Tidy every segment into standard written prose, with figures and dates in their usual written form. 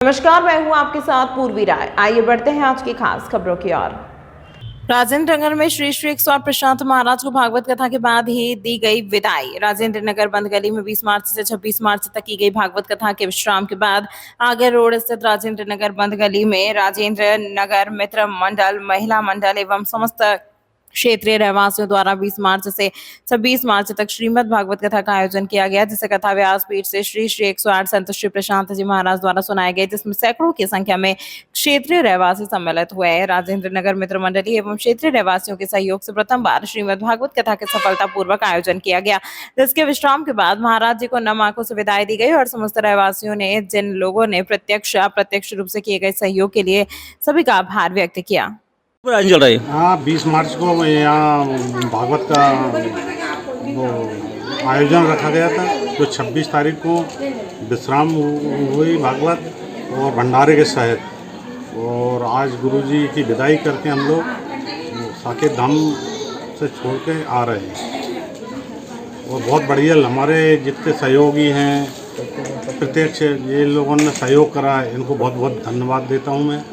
नमस्कार, मैं हूं आपके साथ पूर्वी राय। आइए बढ़ते हैं आज की खास खबरों की ओर। राजेंद्र नगर में श्री श्री 108 प्रशांत महाराज को भागवत कथा के बाद ही दी गई विदाई। राजेंद्र नगर बंद गली में 20 मार्च से 26 मार्च तक की गई भागवत कथा के विश्राम के बाद आगर रोड स्थित राजेंद्र नगर बंद गली में राजेंद्र नगर मित्र मंडल, महिला मंडल एवं समस्त क्षेत्रीय रहवासियों द्वारा 20 मार्च से 26 मार्च तक श्रीमद् भागवत कथा का आयोजन किया गया, जिसे कथा व्यास पीठ से श्री श्री 108 संत श्री प्रशांत जी महाराज द्वारा सुनाए गए, जिसमें सैकड़ों की संख्या में क्षेत्रीय रहवासी सम्मिलित हुए। राजेंद्र नगर मित्र मंडली एवं क्षेत्रीय रहवासियों के सहयोग से प्रथम बार श्रीमद् भागवत कथा के सफलतापूर्वक आयोजन किया गया, जिसके विश्राम के बाद महाराज जी को नम आंखों से विदाई दी गई और समस्त रहवासियों ने, जिन लोगों ने प्रत्यक्ष अप्रत्यक्ष रूप से किए गए सहयोग के लिए सभी का आभार व्यक्त किया। आयोजन चल रहा है। हाँ, 20 मार्च को यहाँ भागवत का वो आयोजन रखा गया था, जो 26 तारीख को विश्राम हुई भागवत और भंडारे के सहित। और आज गुरुजी की विदाई करके हम लोग साकेत धाम से छोड़ के आ रहे हैं। और बहुत बढ़िया, हमारे जितने सहयोगी हैं प्रत्यक्ष ये लोगों ने सहयोग करा है, इनको बहुत बहुत धन्यवाद देता हूँ मैं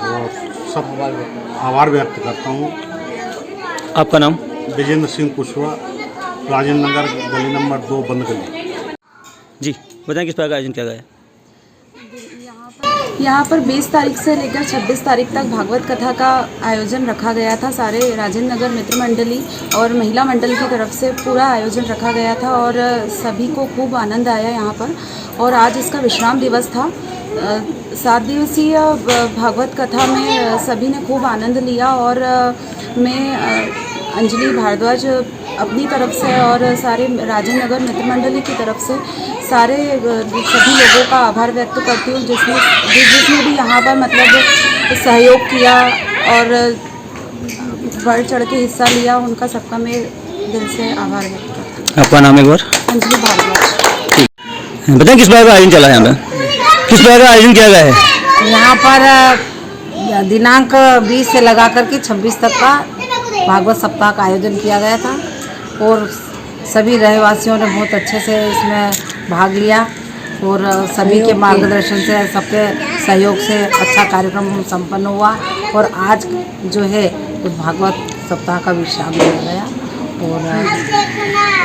और सब आभार व्यक्त करता हूँ। आपका नाम? विजेंद्र सिंह कुशवाहा, राजेंद्र नगर गली नंबर 2 बंद गली। जी बताएं किस प्रकार का आयोजन किया गया है? यहाँ पर 20 तारीख से लेकर 26 तारीख तक भागवत कथा का आयोजन रखा गया था। सारे राजेंद्र नगर मित्र मंडली और महिला मंडल की तरफ से पूरा आयोजन रखा गया था और सभी को खूब आनंद आया यहाँ पर। और आज इसका विश्राम दिवस था। 7 दिवसीय भागवत कथा में सभी ने खूब आनंद लिया और मैं अंजलि भारद्वाज अपनी तरफ से और सारे राजेंद्र नगर मित्र मंडली की तरफ से सारे सभी लोगों का आभार व्यक्त करती हूँ, जिसने भी यहाँ पर मतलब सहयोग किया और बढ़ चढ़ के हिस्सा लिया, उनका सबका मैं दिल से आभार व्यक्त करती हूँ। आपका नाम एक बार? अंजलि भारद्वाज। बताएं किस प्रकार का आयोजन चला है यहाँ पे? किस प्रकार का आयोजन किया गया है? यहाँ पर दिनांक 20 से लगा करके 26 तक का भागवत सप्ताह का आयोजन किया गया था और सभी रहवासियों ने बहुत अच्छे से इसमें भाग लिया और सभी के मार्गदर्शन से, सबके सहयोग से अच्छा कार्यक्रम संपन्न हुआ। और आज जो है उस भागवत सप्ताह का विश्राम लिया गया और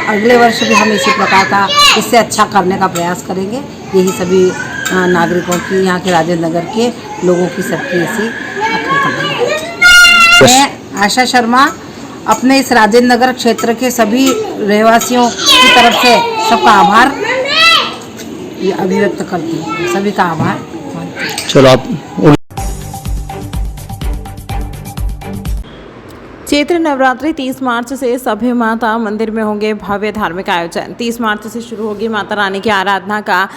अगले वर्ष भी हम इसी प्रकार का इससे अच्छा करने का प्रयास करेंगे। यही सभी नागरिकों की, यहाँ के राजेंद्र नगर के लोगों की सबकी ऐसी मैं आशा शर्मा अपने इस राजेंद्र नगर क्षेत्र के सभी रहवासियों की तरफ से सबका आभार अभिव्यक्त करती हूँ। सभी का आभार। चलो आप। चैत्र नवरात्रि 30 मार्च से सभी माता मंदिर में होंगे भव्य धार्मिक आयोजन। 30 मार्च से शुरू होगी माता रानी की आराधना का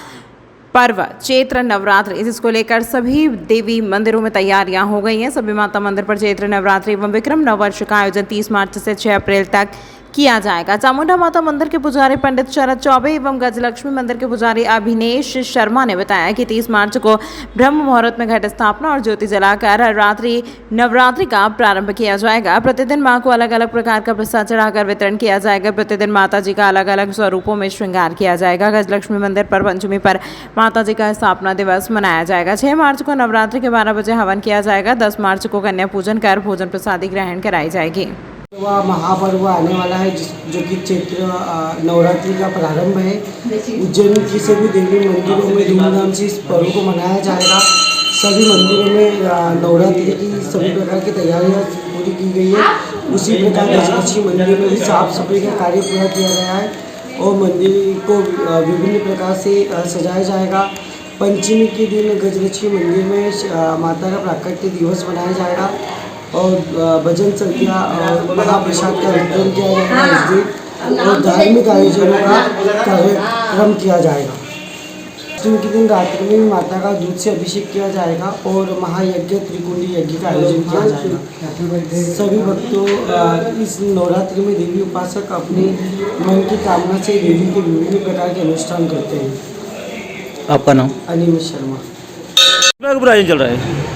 पर्व चैत्र नवरात्रि, जिसको लेकर सभी देवी मंदिरों में तैयारियां हो गई हैं। सभी माता मंदिर पर चैत्र नवरात्रि एवं विक्रम नववर्ष का आयोजन 30 मार्च से 6 अप्रैल तक किया जाएगा। चामुंडा माता मंदिर के पुजारी पंडित शरद चौबे एवं गजलक्ष्मी मंदिर के पुजारी अभिनेश शर्मा ने बताया कि 30 मार्च को ब्रह्म मुहूर्त में घट स्थापना और ज्योति जलाकर रात्रि नवरात्रि का प्रारंभ किया जाएगा। प्रतिदिन मां को अलग अलग प्रकार का प्रसाद चढ़ाकर वितरण किया जाएगा। प्रतिदिन माता जी का अलग अलग स्वरूपों में श्रृंगार किया जाएगा। गजलक्ष्मी मंदिर पर पंचमी पर माता जी का स्थापना दिवस मनाया जाएगा। 6 मार्च को नवरात्रि के 12 बजे हवन किया जाएगा। 10 मार्च को कन्या पूजन कर भोजन प्रसादी ग्रहण कराई जाएगी। वह महापर्व आने वाला है जो कि चैत्र नवरात्रि का प्रारंभ है। उज्जैन की सभी देवी मंदिरों में धूमधाम से इस पर्व को मनाया जाएगा। सभी मंदिरों में नवरात्रि की सभी प्रकार की तैयारियां पूरी की गई है। उसी प्रकार गजलक्ष्मी मंदिर में भी साफ सफाई का कार्य पूरा किया गया है और मंदिर को विभिन्न प्रकार से सजाया जाएगा। पंचमी के दिन गजलक्ष्मी मंदिर में माता का प्राकट्य दिवस मनाया जाएगा और भजन संध्या और महाप्रसाद का वितरण किया जाएगा इस दिन और धार्मिक आयोजनों का कार्यक्रम किया जाएगा। अष्टमी के दिन रात्रि में माता का दूध से अभिषेक किया जाएगा और महायज्ञ त्रिकुंडी यज्ञ का आयोजन किया जाएगा। सभी भक्तों इस नवरात्रि में देवी उपासक अपने मन की कामना से देवी के विभिन्न प्रकार के अनुष्ठान करते हैं। आपका नाम? अनिमेश शर्मा। किस प्रकार का आयोजन चल रहा है?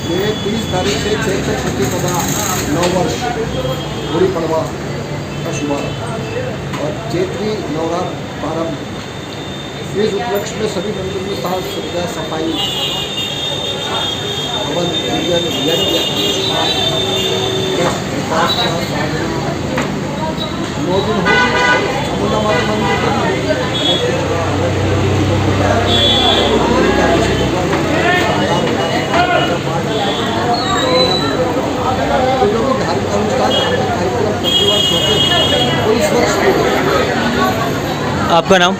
ये 30 तारीख से चैत्र प्रतिपदा नववर्ष गुड़ी पड़वा का शुभारंभ और चैत्री नवरात्र प्रारंभ इस उपलक्ष्य में सभी मंदिरों में साफ सुथरा सफाई भवन पूजन यज्ञ विकास का साधना 9 दिन होगी। चामुंडा माता मंदिर जो भी धार्मिक अनुष्ठान धार्मिक कार्यक्रम प्रतिवर्ष होते हैं वो इस वर्ष भी होते। आपका नाम?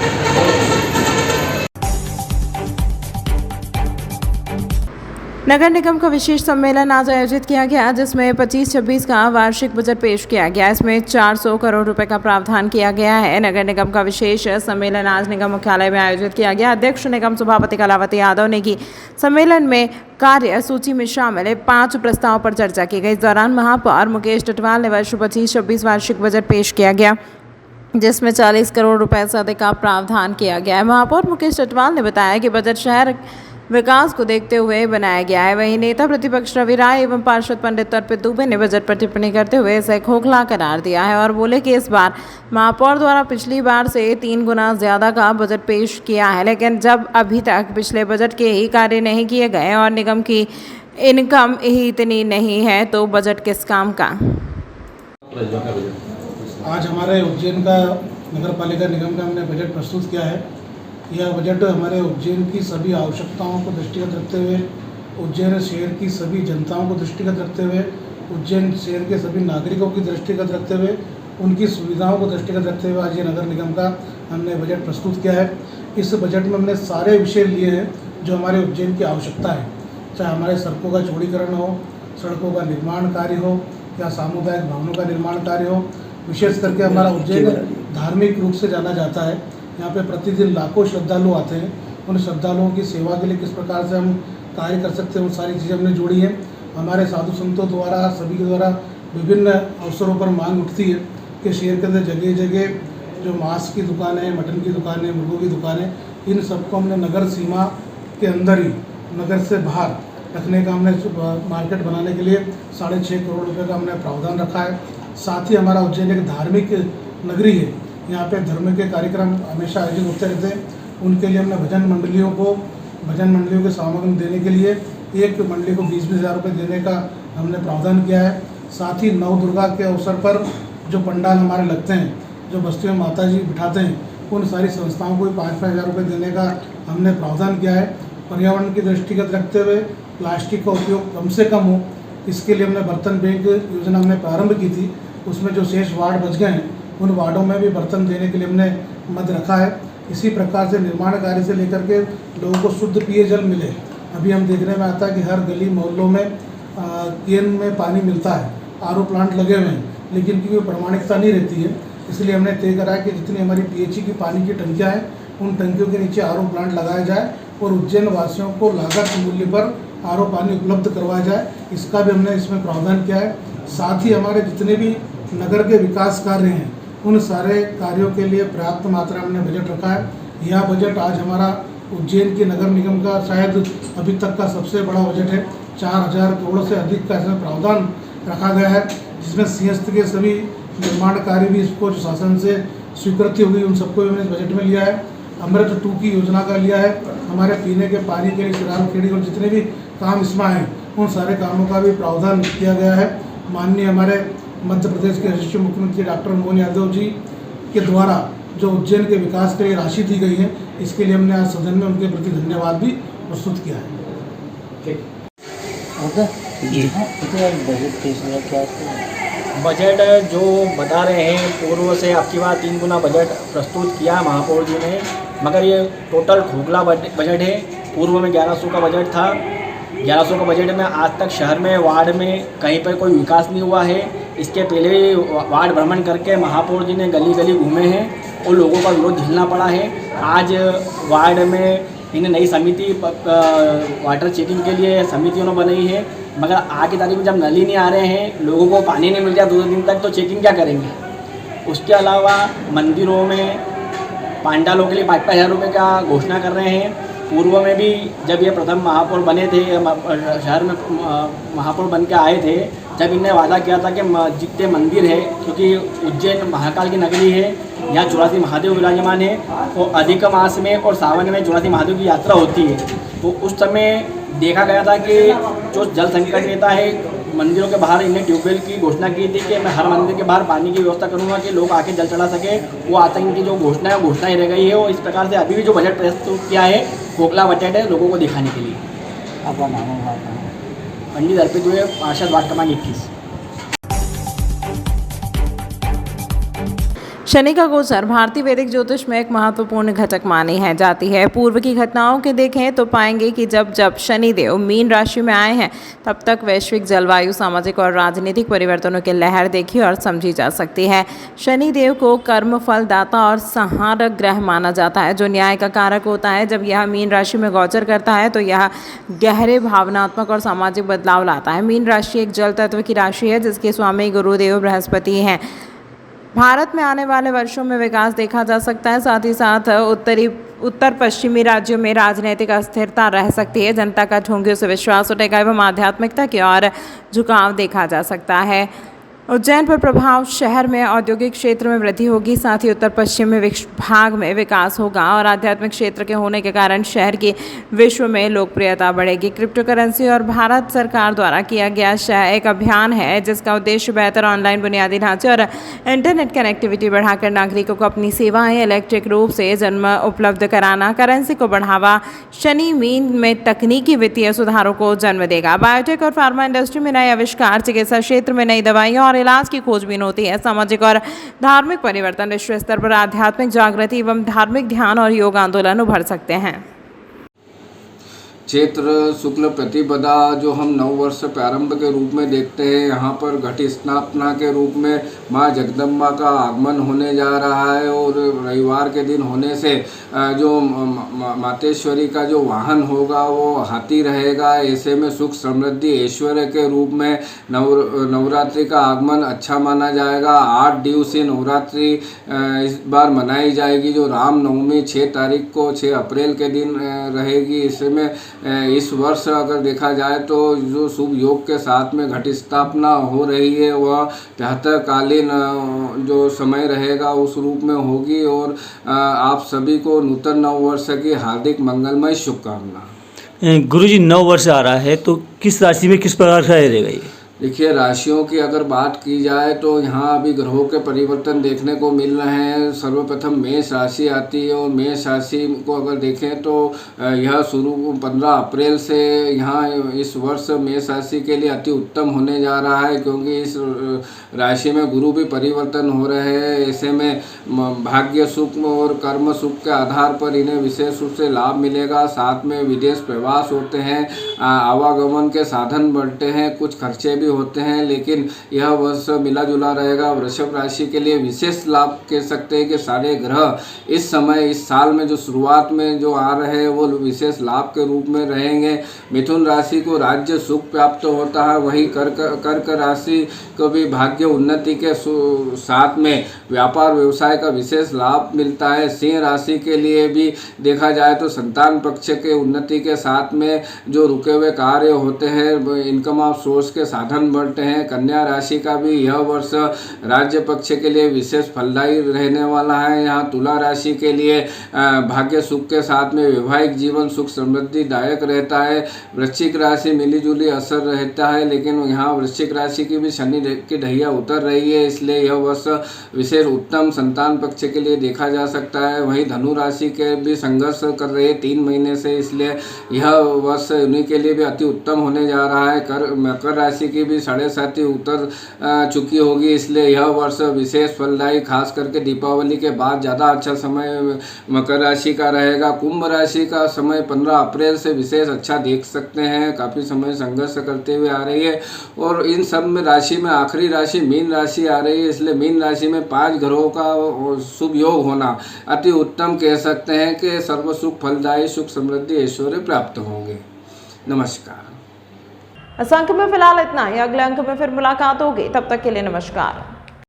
नगर निगम का विशेष सम्मेलन आज आयोजित किया गया, जिसमें 25-26 का वार्षिक बजट पेश किया गया। इसमें 400 करोड़ रुपए का प्रावधान किया गया है। नगर निगम का विशेष सम्मेलन आज निगम मुख्यालय में आयोजित किया गया। अध्यक्ष निगम सभापति कलावती यादव ने की सम्मेलन में कार्य सूची में शामिल 5 प्रस्ताव पर चर्चा की गई। इस दौरान महापौर मुकेश टिटवाल ने वर्ष 25-26 वार्षिक बजट पेश किया गया, जिसमें 40 करोड़ रुपए से अधिक का प्रावधान किया गया है। महापौर मुकेश टिटवाल ने बताया कि बजट शहर विकास को देखते हुए बनाया गया है। वहीं नेता प्रतिपक्ष रवि राय एवं पार्षद पंडित अर्पित दुबे ने बजट पर टिप्पणी करते हुए इसे खोखला करार दिया है और बोले कि इस बार महापौर द्वारा पिछली बार से 3 गुना ज्यादा का बजट पेश किया है, लेकिन जब अभी तक पिछले बजट के ही कार्य नहीं किए गए और निगम की इनकम ही इतनी नहीं है तो बजट किस काम का। आज हमारे उज्जैन का नगर पालिका निगम का हमने बजट प्रस्तुत किया है। यह बजट हमारे उज्जैन की सभी आवश्यकताओं को दृष्टिगत रखते हुए, उज्जैन शहर की सभी जनताओं को दृष्टिगत रखते हुए, उज्जैन शहर के सभी नागरिकों की दृष्टिगत रखते हुए, उनकी सुविधाओं को दृष्टिगत रखते हुए आज ये नगर निगम का हमने बजट प्रस्तुत किया है। इस बजट में हमने सारे विषय लिए हैं जो हमारे उज्जैन की आवश्यकता है, चाहे हमारे सड़कों का चौड़ीकरण हो, सड़कों का निर्माण कार्य हो या सामुदायिक भवनों का निर्माण कार्य हो। विशेष करके हमारा उज्जैन धार्मिक रूप से जाना जाता है। यहाँ पे प्रतिदिन लाखों श्रद्धालु आते हैं। उन श्रद्धालुओं की सेवा के लिए किस प्रकार से हम कार्य कर सकते हैं, वो सारी चीज़ें हमने जोड़ी हैं। हमारे साधु संतों द्वारा, सभी के द्वारा विभिन्न अवसरों पर मांग उठती है कि शहर के अंदर जगह जगह जो मांस की दुकानें, मटन की दुकानें, मुर्गों की दुकानें, इन सबको हमने नगर सीमा के अंदर ही, नगर से बाहर रखने का हमने मार्केट बनाने के लिए 6.5 करोड़ रुपये का हमने प्रावधान रखा है। साथ ही हमारा उज्जैन एक धार्मिक नगरी है, यहाँ पे धर्म के कार्यक्रम हमेशा आयोजित होते रहते हैं। उनके लिए हमने भजन मंडलियों के समागम देने के लिए एक मंडली को 20-20 हज़ार रुपये देने का हमने प्रावधान किया है। साथ ही नव दुर्गा के अवसर पर जो पंडाल हमारे लगते हैं, जो बस्तियों में माता जी बिठाते हैं, उन सारी संस्थाओं को 5-5 हज़ार रुपये देने का हमने प्रावधान किया है। पर्यावरण की दृष्टिगत रखते हुए प्लास्टिक का उपयोग कम से कम हो, इसके लिए हमने बर्तन बैंक योजना हमने प्रारंभ की थी। उसमें जो शेष वार्ड बच गए हैं, उन वार्डों में भी बर्तन देने के लिए हमने मद रखा है। इसी प्रकार से निर्माण कार्य से लेकर के लोगों को शुद्ध पेयजल मिले। अभी हम देखने में आता है कि हर गली मोहल्लों में केन में पानी मिलता है, आरओ प्लांट लगे हुए हैं, लेकिन की कोई प्रमाणिकता नहीं रहती है। इसलिए हमने तय करा है कि जितनी हमारी पीएचई की पानी की टंकियाँ हैं, उन टंकियों के नीचे आरओ प्लांट लगाया जाए और उज्जैन वासियों को लागत मूल्य पर आरओ पानी उपलब्ध करवाया जाए। इसका भी हमने इसमें प्रावधान किया है। साथ ही हमारे जितने भी नगर के विकास कार्य हैं, उन सारे कार्यों के लिए पर्याप्त मात्रा में हमने बजट रखा है। यह बजट आज हमारा उज्जैन के नगर निगम का शायद अभी तक का सबसे बड़ा बजट है। 4000 करोड़ से अधिक का इसमें प्रावधान रखा गया है, जिसमें सिंहस्थ के सभी निर्माण कार्य भी इसको जो शासन से स्वीकृति हुई, उन सबको भी हमने इस बजट में लिया है। अमृत 2 की योजना का लिया है। हमारे पीने के पानी के लिए सिराल खेड़ी और जितने भी काम इसमें आए, उन सारे कामों का भी प्रावधान किया गया है। माननीय हमारे मध्य प्रदेश के यशस्वी मुख्यमंत्री डॉक्टर मोहन यादव जी के द्वारा जो उज्जैन के विकास के लिए राशि दी गई है, इसके लिए हमने आज सदन में उनके प्रति धन्यवाद भी प्रस्तुत किया है। बजट जो बता रहे हैं पूर्व से आपकी बार 3 गुना बजट प्रस्तुत किया महापौर जी ने, मगर ये टोटल खोखला बजट है। पूर्व में 1100 का बजट था। 1100 का बजट में आज तक शहर में, वार्ड में कहीं पर कोई विकास नहीं हुआ है। इसके पहले वार्ड भ्रमण करके महापौर जी ने गली गली घूमे हैं और लोगों का विरोध झेलना पड़ा है। आज वार्ड में इन्हें नई समिति वाटर चेकिंग के लिए समिति उन्होंने बनाई है, मगर आज की तारीख में जब नल ही नहीं आ रहे हैं, लोगों को पानी नहीं मिल रहा 2 दिन तक, तो चेकिंग क्या करेंगे। उसके अलावा मंदिरों में पांडालों के लिए 5-5 हज़ार रुपये का घोषणा कर रहे हैं। पूर्व में भी जब ये प्रथम महापौर बने थे, शहर में महापौर बन के आए थे, जब इन्हें वादा किया था कि जितने मंदिर है, क्योंकि उज्जैन महाकाल की नगरी है, यहाँ 84 महादेव विराजमान है और अधिक मास में और सावन में 84 महादेव की यात्रा होती है। तो उस समय देखा गया था कि जो जल संकट नेता है मंदिरों के बाहर इन्हें ट्यूबवेल की घोषणा की थी कि मैं हर मंदिर के बाहर पानी की व्यवस्था करूंगा कि लोग आके जल चढ़ा सके। वो आतंक की जो घोषणा है वो घोषणा ही रह गई है। और इस प्रकार से अभी भी जो बजट प्रस्तुत किया है खोखला बजट है लोगों को दिखाने के लिए। आपका नाम पंडित अर्पित हुए पार्षद वार्ड क्रमांक 21। शनि का गोचर भारतीय वैदिक ज्योतिष में एक महत्वपूर्ण घटक मानी है जाती है। पूर्व की घटनाओं के देखें तो पाएंगे कि जब जब शनिदेव मीन राशि में आए हैं तब तक वैश्विक जलवायु, सामाजिक और राजनीतिक परिवर्तनों की लहर देखी और समझी जा सकती है। शनिदेव को कर्म फल दाता और संहारक ग्रह माना जाता है जो न्याय का कारक होता है। जब यह मीन राशि में गोचर करता है तो यह गहरे भावनात्मक और सामाजिक बदलाव लाता है। मीन राशि एक जल तत्व की राशि है जिसके स्वामी गुरुदेव बृहस्पति हैं। भारत में आने वाले वर्षों में विकास देखा जा सकता है। साथ ही साथ उत्तर पश्चिमी राज्यों में राजनीतिक अस्थिरता रह सकती है। जनता का ढोंगियों से विश्वास उठेगा एवं आध्यात्मिकता की ओर झुकाव देखा जा सकता है। उज्जैन पर प्रभाव, शहर में औद्योगिक क्षेत्र में वृद्धि होगी। साथ ही उत्तर पश्चिमी भाग में विकास होगा और आध्यात्मिक क्षेत्र के होने के कारण शहर की विश्व में लोकप्रियता बढ़ेगी। क्रिप्टो करेंसी और भारत सरकार द्वारा किया गया एक अभियान है जिसका उद्देश्य बेहतर ऑनलाइन बुनियादी ढांचे और इंटरनेट कनेक्टिविटी बढ़ाकर नागरिकों को अपनी सेवाएं इलेक्ट्रिक रूप से जन्म उपलब्ध कराना। करेंसी को बढ़ावा शनि मीन में तकनीकी वित्तीय सुधारों को जन्म देगा। बायोटेक और फार्मा इंडस्ट्री में नए आविष्कार, चिकित्सा क्षेत्र में नई दवाइयाँ और इलाज की खोजबीन होती है। सामाजिक और धार्मिक परिवर्तन, विश्व स्तर पर आध्यात्मिक जागृति एवं धार्मिक ध्यान और योग आंदोलन उभर सकते हैं। चैत्र शुक्ल प्रतिपदा जो हम नववर्ष प्रारंभ के रूप में देखते हैं, यहाँ पर घट स्थापना के रूप में माँ जगदम्बा का आगमन होने जा रहा है। और रविवार के दिन होने से जो मातेश्वरी का जो वाहन होगा वो हाथी रहेगा। ऐसे में सुख समृद्धि ऐश्वर्य के रूप में नवरात्रि का आगमन अच्छा माना जाएगा। 8 दिवसीय नवरात्रि इस बार मनाई जाएगी जो रामनवमी 6 तारीख को 6 अप्रैल के दिन रहेगी। इसमें इस वर्ष अगर देखा जाए तो जो शुभ योग के साथ में घट स्थापना हो रही है वह 73 कालीन जो समय रहेगा उस रूप में होगी। और आप सभी को नूतन नव वर्ष की हार्दिक मंगलमय शुभकामना। गुरुजी, नव वर्ष आ रहा है तो किस राशि में किस प्रकार का रहेगा ये? देखिए, राशियों की अगर बात की जाए तो यहाँ अभी ग्रहों के परिवर्तन देखने को मिल रहे हैं। सर्वप्रथम मेष राशि आती है और मेष राशि को अगर देखें तो यह शुरू 15 अप्रैल से यहाँ इस वर्ष मेष राशि के लिए अति उत्तम होने जा रहा है क्योंकि इस राशि में गुरु भी परिवर्तन हो रहे हैं। ऐसे में भाग्य सुख और कर्म सुख के आधार पर इन्हें विशेष रूप से लाभ मिलेगा। साथ में विदेश प्रवास होते हैं, आवागमन के साधन बढ़ते हैं, कुछ खर्चे भी होते हैं, लेकिन यह वर्ष मिला जुला रहेगा। वृषभ राशि के लिए विशेष लाभ कह सकते हैं कि सारे ग्रह इस समय इस साल में जो शुरुआत में जो आ रहे हैं वो विशेष लाभ के रूप में रहेंगे। मिथुन राशि को राज्य सुख प्राप्त होता है, वहीं कर्क राशि को भी भाग्य उन्नति के साथ में व्यापार व्यवसाय का विशेष लाभ मिलता है। सिंह राशि के लिए भी देखा जाए तो संतान पक्ष के उन्नति के साथ में जो रुके हुए कार्य होते हैं, इनकम ऑफ सोर्स के साधन बढ़ते हैं। कन्या राशि का भी यह वर्ष राज्य पक्ष के लिए विशेष फलदायी रहने वाला है। यहाँ तुला राशि के लिए भाग्य सुख के साथ में वैवाहिक जीवन सुख समृद्धि दायक रहता है। वृश्चिक राशि मिलीजुली असर रहता है, लेकिन यहाँ वृश्चिक राशि की भी शनि की ढैया उतर रही है, इसलिए यह वर्ष विशेष उत्तम संतान पक्ष के लिए देखा जा सकता है। वहीं धनु राशि के भी संघर्ष कर रहे हैं 3 महीने से, इसलिए यह वर्ष उन्हीं के लिए भी अति उत्तम होने जा रहा है। मकर राशि की भी 7.5 उतर चुकी होगी, इसलिए यह वर्ष विशेष फलदायी खास करके दीपावली के बाद ज़्यादा अच्छा समय मकर राशि का रहेगा। कुंभ राशि का समय 15 अप्रैल से विशेष अच्छा देख सकते हैं, काफ़ी समय संघर्ष करते हुए आ रही है। और इन सब में राशि में आखिरी राशि मीन राशि आ रही है, इसलिए मीन राशि में 5 ग्रहों का शुभ योग होना अति उत्तम कह सकते हैं कि सर्व सुख फलदायी सुख समृद्धि ऐश्वर्य प्राप्त होंगे। नमस्कार। इस अंक में फिलहाल इतना ही। अगले अंक में फिर मुलाकात होगी, तब तक के लिए नमस्कार।